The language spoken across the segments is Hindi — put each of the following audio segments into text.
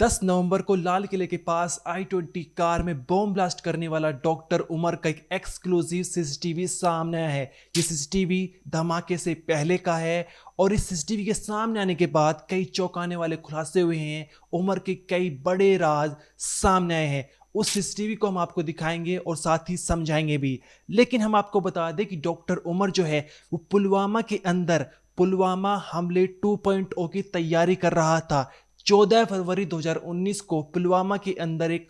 10 नवंबर को लाल किले के पास I-20 कार में बॉम्ब ब्लास्ट करने वाला डॉक्टर उमर का एक एक्सक्लूसिव सीसीटीवी सामने आया है। ये सीसीटीवी धमाके से पहले का है और इस सीसीटीवी के सामने आने के बाद कई चौंकाने वाले खुलासे हुए हैं। उमर के कई बड़े राज सामने आए हैं। उस सीसीटीवी को हम आपको दिखाएंगे और साथ ही समझाएंगे भी। लेकिन हम आपको बता दें कि डॉक्टर उमर जो है वो पुलवामा के अंदर पुलवामा हमले 2.0 की तैयारी कर रहा था। 14 फरवरी 2019 को पुलवामा के अंदर एक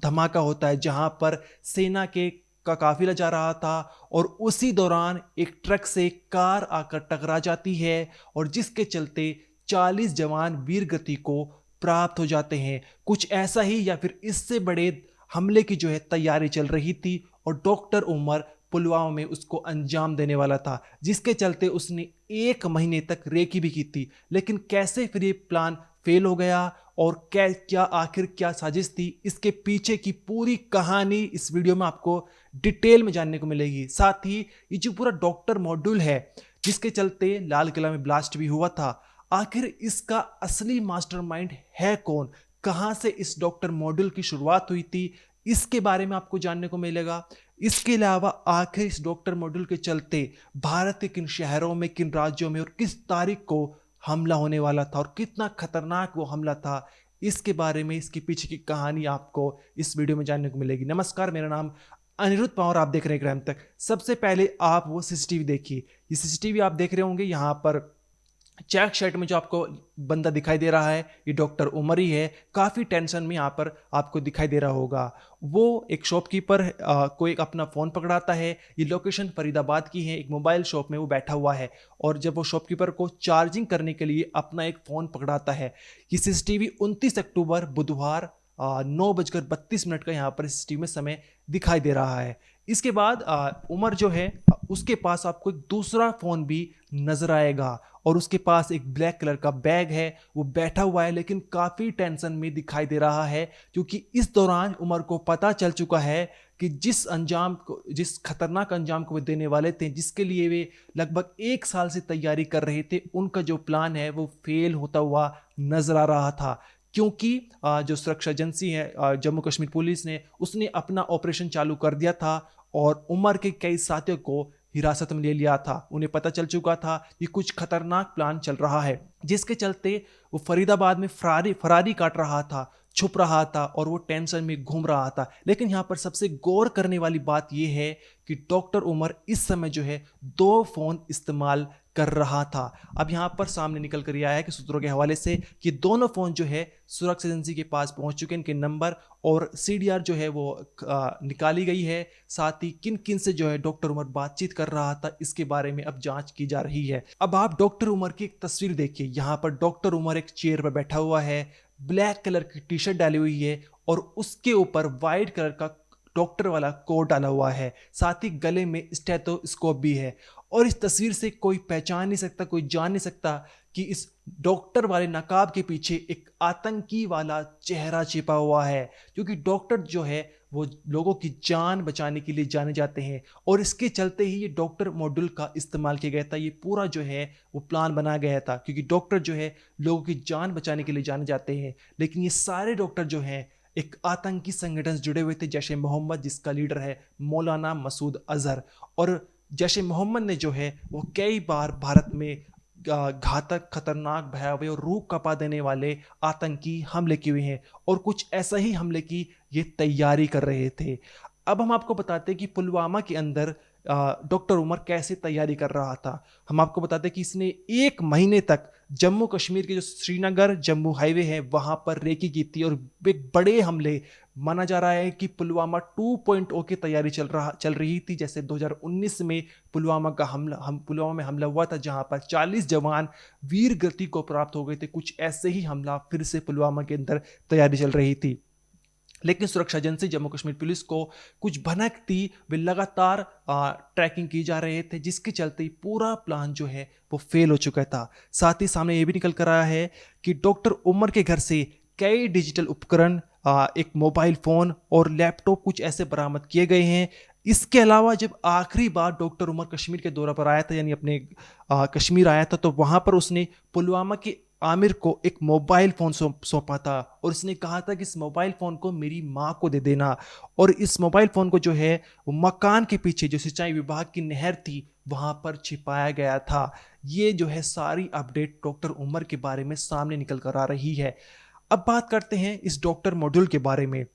धमाका होता है जहां पर सेना के का काफिला जा रहा था और उसी दौरान एक ट्रक से कार आकर टकरा जाती है और जिसके चलते 40 जवान वीर गति को प्राप्त हो जाते हैं। कुछ ऐसा ही या फिर इससे बड़े हमले की जो है तैयारी चल रही थी और डॉक्टर उमर पुलवामा में उसको अंजाम देने वाला था, जिसके चलते उसने 1 महीने तक रेकी भी की थी। लेकिन कैसे फिर ये प्लान फेल हो गया और क्या साजिश थी, इसके पीछे की पूरी कहानी इस वीडियो में आपको डिटेल में जानने को मिलेगी। साथ ही ये जो पूरा डॉक्टर मॉड्यूल है जिसके चलते लाल किला में ब्लास्ट भी हुआ था, आखिर इसका असली मास्टरमाइंड है कौन, कहां से इस डॉक्टर मॉड्यूल की शुरुआत हुई थी, इसके बारे में आपको जानने को मिलेगा। इसके अलावा आखिर इस डॉक्टर मॉड्यूल के चलते भारत के किन शहरों में, किन राज्यों में और किस तारीख को हमला होने वाला था और कितना खतरनाक वो हमला था, इसके बारे में, इसके पीछे की कहानी आपको इस वीडियो में जानने को मिलेगी। नमस्कार, मेरा नाम अनिरुद्ध पवार, आप देख रहे हैं क्राइम तक। सबसे पहले आप वो सीसीटीवी देखिए। ये सीसीटीवी आप देख रहे होंगे, यहाँ पर चेक शर्ट में जो आपको बंदा दिखाई दे रहा है ये डॉक्टर उमर ही है। काफ़ी टेंशन में यहाँ पर आपको दिखाई दे रहा होगा। वो एक शॉपकीपर को एक अपना फ़ोन पकड़ाता है। ये लोकेशन फरीदाबाद की है, एक मोबाइल शॉप में वो बैठा हुआ है और जब वो शॉपकीपर को चार्जिंग करने के लिए अपना एक फ़ोन पकड़ाता है। ये सीसीटीवी 29 अक्टूबर बुधवार 9:32 का यहाँ पर सीसीटीवी में समय दिखाई दे रहा है। इसके बाद उमर जो है उसके पास आपको एक दूसरा फ़ोन भी नज़र आएगा और उसके पास एक ब्लैक कलर का बैग है। वो बैठा हुआ है लेकिन काफ़ी टेंशन में दिखाई दे रहा है, क्योंकि इस दौरान उमर को पता चल चुका है कि जिस खतरनाक अंजाम को वे देने वाले थे, जिसके लिए वे लगभग 1 साल से तैयारी कर रहे थे, उनका जो प्लान है वो फेल होता हुआ नजर आ रहा था। क्योंकि जो सुरक्षा एजेंसी है जम्मू कश्मीर पुलिस ने, उसने अपना ऑपरेशन चालू कर दिया था और उमर के कई साथियों को हिरासत में ले लिया था। उन्हें पता चल चुका था कि कुछ खतरनाक प्लान चल रहा है, जिसके चलते वो फरीदाबाद में फरारी काट रहा था, छुप रहा था और वो टेंशन में घूम रहा था। लेकिन यहाँ पर सबसे गौर करने वाली बात यह है कि डॉक्टर उमर इस समय जो है 2 फोन इस्तेमाल कर रहा था। अब यहाँ पर सामने निकल कर आया है कि सूत्रों के हवाले से कि दोनों फोन जो है सुरक्षा एजेंसी के पास पहुंच चुके हैं, इनके नंबर और सीडीआर जो है वो निकाली गई है। साथ ही किन किन से जो है डॉक्टर उमर बातचीत कर रहा था, इसके बारे में अब जांच की जा रही है। अब आप डॉक्टर उमर की एक तस्वीर देखिए। यहाँ पर डॉक्टर उमर एक चेयर पर बैठा हुआ है, ब्लैक कलर की टी शर्ट डाली हुई है और उसके ऊपर वाइट कलर का डॉक्टर वाला कोट डाला हुआ है। साथ ही गले में स्टेथोस्कोप भी है और इस तस्वीर से कोई पहचान नहीं सकता, कोई जान नहीं सकता कि इस डॉक्टर वाले नकाब के पीछे एक आतंकी वाला चेहरा छिपा हुआ है। क्योंकि डॉक्टर जो है वो लोगों की जान बचाने के लिए जाने जाते हैं और इसके चलते ही ये डॉक्टर मॉड्यूल का इस्तेमाल किया गया था। ये पूरा जो है वो प्लान बनाया गया था, क्योंकि डॉक्टर जो है लोगों की जान बचाने के लिए जाने जाते हैं। लेकिन ये सारे डॉक्टर जो हैं एक आतंकी संगठन से जुड़े हुए थे, जैश ए मोहम्मद, जिसका लीडर है मौलाना मसूद अजहर। और जैश ए मोहम्मद ने जो है वो कई बार भारत में घातक, खतरनाक, भयावह और रूह कपा देने वाले आतंकी हमले किए हुए हैं और कुछ ऐसा ही हमले की ये तैयारी कर रहे थे। अब हम आपको बताते हैं कि पुलवामा के अंदर डॉक्टर उमर कैसे तैयारी कर रहा था। हम आपको बताते हैं कि इसने 1 महीने तक जम्मू कश्मीर के जो श्रीनगर जम्मू हाईवे है वहां पर रेकी की थी और एक बड़े हमले, माना जा रहा है कि पुलवामा 2.0 की तैयारी चल रही थी। जैसे 2019 में पुलवामा में हमला हुआ था जहां पर 40 जवान वीर गति को प्राप्त हो गए थे। कुछ ऐसे ही हमला फिर से पुलवामा के अंदर तैयारी चल रही थी। लेकिन सुरक्षा एजेंसी जम्मू कश्मीर पुलिस को कुछ भनक थी, वे लगातार ट्रैकिंग की जा रहे थे, जिसके चलते पूरा प्लान जो है वो फेल हो चुका था। साथ ही सामने ये भी निकल कर आया है कि डॉक्टर उमर के घर से कई डिजिटल उपकरण, एक मोबाइल फ़ोन और लैपटॉप कुछ ऐसे बरामद किए गए हैं। इसके अलावा जब आखिरी बार डॉक्टर उमर कश्मीर के दौरे पर आया था, यानी अपने कश्मीर आया था, तो वहाँ पर उसने पुलवामा के आमिर को एक मोबाइल फ़ोन सौंपा था और उसने कहा था कि इस मोबाइल फ़ोन को मेरी माँ को दे देना। और इस मोबाइल फ़ोन को जो है वो मकान के पीछे जो सिंचाई विभाग की नहर थी वहाँ पर छिपाया गया था। ये जो है सारी अपडेट डॉक्टर उमर के बारे में सामने निकल कर आ रही है। अब बात करते हैं इस डॉक्टर मॉड्यूल के बारे में।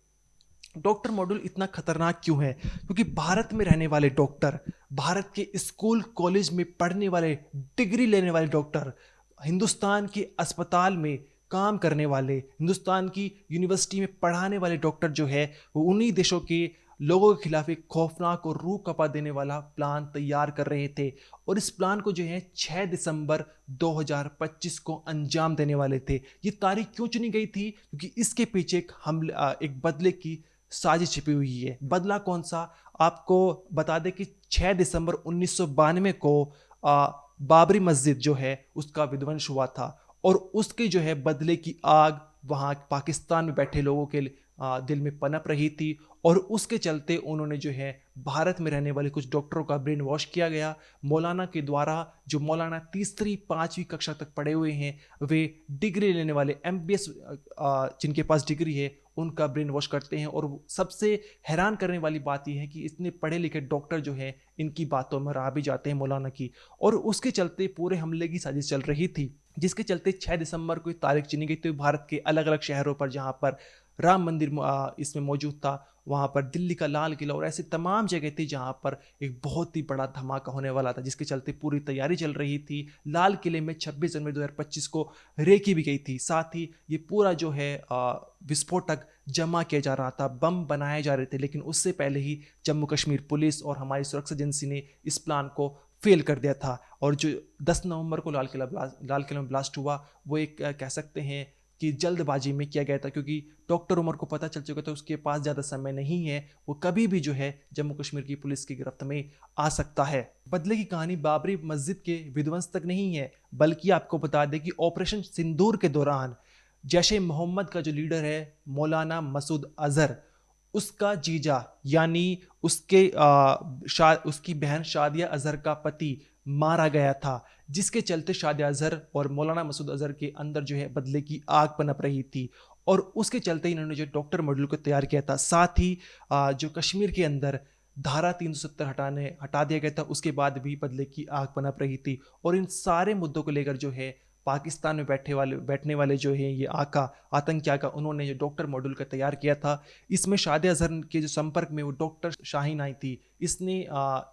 डॉक्टर मॉड्यूल इतना खतरनाक क्यों है? क्योंकि भारत में रहने वाले डॉक्टर, भारत के स्कूल कॉलेज में पढ़ने वाले, डिग्री लेने वाले डॉक्टर, हिंदुस्तान के अस्पताल में काम करने वाले, हिंदुस्तान की यूनिवर्सिटी में पढ़ाने वाले डॉक्टर जो है वो उन्हीं देशों के लोगों के खिलाफ एक खौफनाक और रूह कपा देने वाला प्लान तैयार कर रहे थे। और इस प्लान को जो है 6 दिसंबर 2025 को अंजाम देने वाले थे। ये तारीख क्यों चुनी गई थी? क्योंकि इसके पीछे एक हमले, एक बदले की साजिश छिपी हुई है। बदला कौन सा? आपको बता दें कि 6 दिसंबर 1992 को बाबरी मस्जिद जो है उसका विध्वंस हुआ था और उसके जो है बदले की आग वहाँ पाकिस्तान में बैठे लोगों के दिल में पनप रही थी। और उसके चलते उन्होंने जो है भारत में रहने वाले कुछ डॉक्टरों का ब्रेन वॉश किया गया मौलाना के द्वारा। जो मौलाना तीसरी पाँचवीं कक्षा तक पढ़े हुए हैं, वे डिग्री लेने वाले MBS जिनके पास डिग्री है उनका ब्रेन वॉश करते हैं। और सबसे हैरान करने वाली बात यह है कि इतने पढ़े लिखे डॉक्टर जो है इनकी बातों में आ भी जाते हैं मौलाना की। और उसके चलते पूरे हमले की साजिश चल रही थी, जिसके चलते 6 दिसंबर को तारीख चुनी गई थी। भारत के अलग अलग शहरों पर जहां पर राम मंदिर इसमें मौजूद था, वहां पर दिल्ली का लाल किला और ऐसी तमाम जगह थी जहां पर एक बहुत ही बड़ा धमाका होने वाला था, जिसके चलते पूरी तैयारी चल रही थी। लाल किले में 26 जनवरी 2025 को रेकी भी गई थी। साथ ही ये पूरा जो है विस्फोटक जमा किया जा रहा था, बम बनाए जा रहे थे। लेकिन उससे पहले ही जम्मू कश्मीर पुलिस और हमारी सुरक्षा एजेंसी ने इस प्लान को फेल कर दिया था। और जो 10 नवंबर को लाल किला में ब्लास्ट हुआ वो एक कह सकते हैं कि जल्दबाजी में किया गया था, क्योंकि डॉक्टर उमर को पता चल चुका था उसके पास ज़्यादा समय नहीं है, वो कभी भी जो है जम्मू कश्मीर की पुलिस की गिरफ्त में आ सकता है। बदले की कहानी बाबरी मस्जिद के विध्वंस तक नहीं है, बल्कि आपको बता दें कि ऑपरेशन सिंदूर के दौरान जैश-ए मोहम्मद का जो लीडर है मौलाना मसूद अजहर, उसका जीजा यानी उसकी बहन शादिया अजहर का पति मारा गया था, जिसके चलते शादिया अजहर और मौलाना मसूद अजहर के अंदर जो है बदले की आग पनप रही थी। और उसके चलते इन्होंने जो डॉक्टर मॉड्यूल को तैयार किया था। साथ ही जो कश्मीर के अंदर धारा 370 हटा दिया गया था, उसके बाद भी बदले की आग पनप रही थी। और इन सारे मुद्दों को लेकर जो है पाकिस्तान में बैठने वाले जो हैं ये आतंकी आका, उन्होंने जो डॉक्टर मॉड्यूल का तैयार किया था। इसमें शादिया अजहर के जो संपर्क में वो डॉक्टर शाहीन आई थी, इसने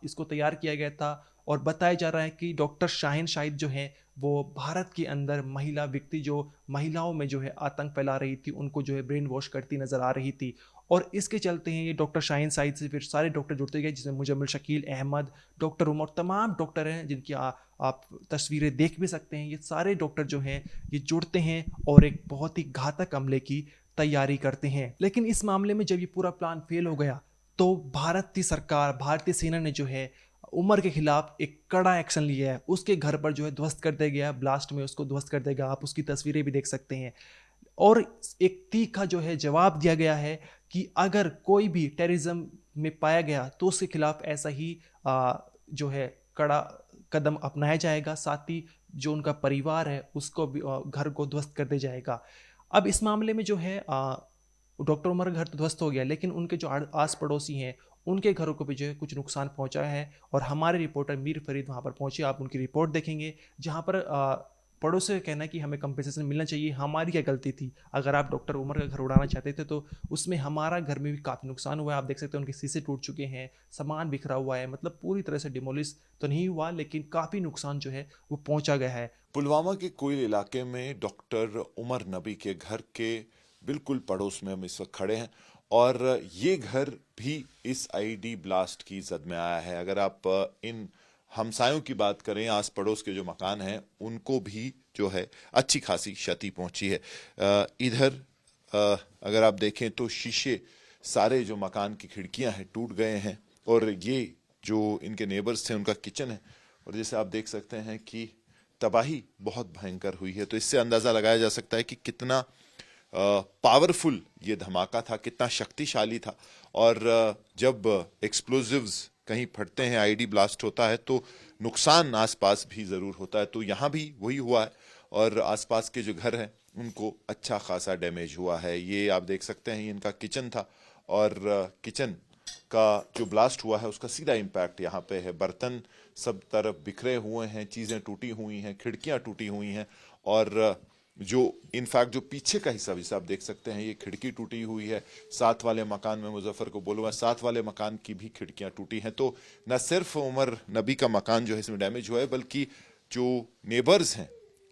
इसको तैयार किया गया था। और बताया जा रहा है कि डॉक्टर शाहीन शाहिद जो हैं वो भारत के अंदर महिला व्यक्ति जो महिलाओं में जो है आतंक फैला रही थी, उनको जो है ब्रेन वॉश करती नजर आ रही थी। और इसके चलते हैं ये डॉक्टर शाहीन शाहिद से फिर सारे डॉक्टर जुड़ते गए, जिसमें मुजम्मिल शकील अहमद, डॉक्टर उमर, तमाम डॉक्टर हैं जिनकी आप तस्वीरें देख भी सकते हैं। ये सारे डॉक्टर जो हैं ये जुड़ते हैं और एक बहुत ही घातक हमले की तैयारी करते हैं। लेकिन इस मामले में जब ये पूरा प्लान फेल हो गया तो भारतीय सरकार, भारतीय सेना ने जो है उमर के खिलाफ एक कड़ा एक्शन लिया है। उसके घर पर जो है ध्वस्त कर दिया गया, ब्लास्ट में उसको ध्वस्त कर देगा, आप उसकी तस्वीरें भी देख सकते हैं। और एक तीखा जो है जवाब दिया गया है कि अगर कोई भी टेररिज्म में पाया गया तो उसके खिलाफ ऐसा ही जो है कड़ा कदम अपनाया जाएगा। साथ ही जो उनका परिवार है उसको भी घर को ध्वस्त कर दिया जाएगा। अब इस मामले में जो है डॉक्टर उमर का घर तो ध्वस्त हो गया, लेकिन उनके जो आस पड़ोसी हैं उनके घरों को भी जो है कुछ नुकसान पहुंचा है। और हमारे रिपोर्टर मीर फरीद वहां पर पहुंचे, आप उनकी रिपोर्ट देखेंगे जहां पर पड़ोसियों का कहना है कि हमें कंपेंसेशन मिलना चाहिए, हमारी क्या गलती थी? अगर आप डॉक्टर उमर का घर उड़ाना चाहते थे तो उसमें हमारा घर में भी काफ़ी नुकसान हुआ है। आप देख सकते हैं उनके शीशे टूट चुके हैं, सामान बिखरा हुआ है, मतलब पूरी तरह से डिमोलिश तो नहीं हुआ लेकिन काफ़ी नुकसान जो है वो पहुंचा गया है। पुलवामा के कोयल इलाके में डॉक्टर उमर नबी के घर के बिल्कुल पड़ोस में हम इस वक्त खड़े हैं और ये घर भी इस आईडी ब्लास्ट की जद में आया है। अगर आप इन हमसायों की बात करें, आस पड़ोस के जो मकान हैं उनको भी जो है अच्छी खासी क्षति पहुंची है। इधर अगर आप देखें तो शीशे सारे जो मकान की खिड़कियां हैं टूट गए हैं और ये जो इनके नेबर्स थे उनका किचन है और जैसे आप देख सकते हैं कि तबाही बहुत भयंकर हुई है। तो इससे अंदाजा लगाया जा सकता है कि कितना पावरफुल ये धमाका था, कितना शक्तिशाली था। और जब एक्सप्लोजिव्स कहीं फटते हैं, आईडी ब्लास्ट होता है तो नुकसान आसपास भी जरूर होता है। तो यहाँ भी वही हुआ है और आसपास के जो घर हैं उनको अच्छा खासा डैमेज हुआ है। ये आप देख सकते हैं, ये इनका किचन था और किचन का जो ब्लास्ट हुआ है उसका सीधा इम्पैक्ट यहाँ पे है। बर्तन सब तरफ बिखरे हुए हैं, चीज़ें टूटी हुई हैं, खिड़कियाँ टूटी हुई हैं और जो इनफैक्ट जो पीछे का हिस्सा भी आप देख सकते हैं, ये खिड़की टूटी हुई है। साथ वाले मकान में, मुजफ्फर को बोलूँगा, साथ वाले मकान की भी खिड़कियाँ टूटी हैं। तो न सिर्फ उमर नबी का मकान जो है इसमें डैमेज हुआ है, बल्कि जो नेबर्स हैं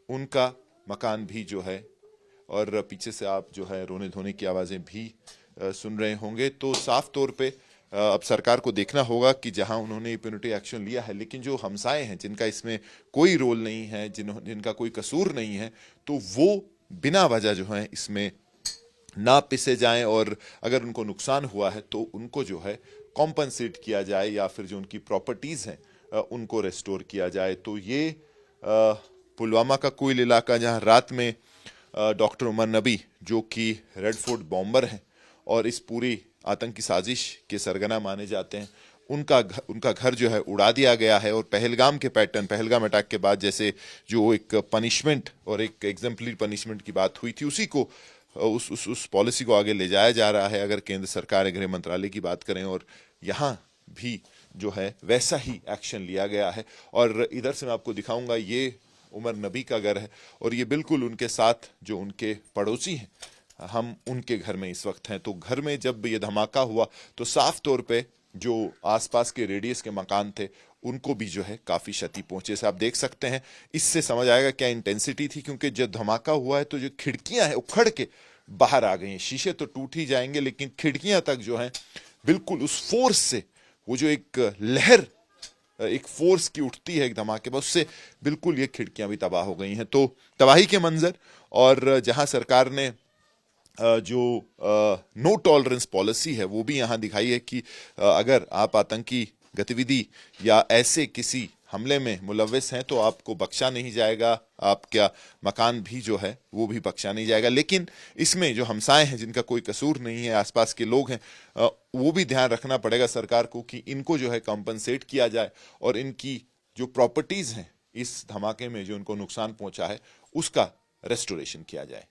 उनका मकान भी जो है, और पीछे से आप जो है रोने धोने की आवाज़ें भी सुन रहे होंगे। तो साफ तौर पे अब सरकार को देखना होगा कि जहां उन्होंने इम्यूनिटी एक्शन लिया है, लेकिन जो हमसाए हैं जिनका इसमें कोई रोल नहीं है, जिनका कोई कसूर नहीं है, तो वो बिना वजह जो है इसमें ना पिसे जाएं और अगर उनको नुकसान हुआ है तो उनको जो है कॉम्पनसेट किया जाए या फिर जो उनकी प्रॉपर्टीज़ हैं उनको रेस्टोर किया जाए। तो ये पुलवामा का कोई इलाका जहां रात में डॉक्टर उमर नबी, जो कि रेड फोर्ट बॉम्बर हैं और इस पूरी आतंकी साजिश के सरगना माने जाते हैं, उनका घर जो है उड़ा दिया गया है। और पहलगाम के पैटर्न, पहलगाम अटैक के बाद जैसे जो एक पनिशमेंट और एक एग्जाम्पलरी पनिशमेंट की बात हुई थी, उसी को उस पॉलिसी को आगे ले जाया जा रहा है। अगर केंद्र सरकार, गृह मंत्रालय की बात करें, और यहाँ भी जो है वैसा ही एक्शन लिया गया है। और इधर से मैं आपको दिखाऊंगा, ये उमर नबी का घर है और ये बिल्कुल उनके साथ जो उनके पड़ोसी हैं, हम उनके घर में इस वक्त हैं। तो घर में जब ये धमाका हुआ तो साफ तौर पे जो आसपास के रेडियस के मकान थे उनको भी जो है काफ़ी क्षति पहुंचे से आप देख सकते हैं। इससे समझ आएगा क्या इंटेंसिटी थी, क्योंकि जब धमाका हुआ है तो जो खिड़कियां हैं उखड़ के बाहर आ गई हैं। शीशे तो टूट ही जाएंगे, लेकिन खिड़कियां तक जो हैं बिल्कुल उस फोर्स से, वो जो एक लहर, एक फोर्स की उठती है एक धमाके में, उससे बिल्कुल ये खिड़कियां भी तबाह हो गई हैं। तो तबाही के मंजर, और जहां सरकार ने जो नो टॉलरेंस पॉलिसी है वो भी यहाँ दिखाई है कि अगर आप आतंकी गतिविधि या ऐसे किसी हमले में मुलव्वस हैं तो आपको बख्शा नहीं जाएगा, आपका मकान भी जो है वो भी बख्शा नहीं जाएगा। लेकिन इसमें जो हमसाए हैं जिनका कोई कसूर नहीं है, आसपास के लोग हैं, वो भी ध्यान रखना पड़ेगा सरकार को कि इनको जो है कॉम्पनसेट किया जाए और इनकी जो प्रॉपर्टीज़ हैं इस धमाके में जो उनको नुकसान पहुंचा है उसका रेस्टोरेशन किया जाए।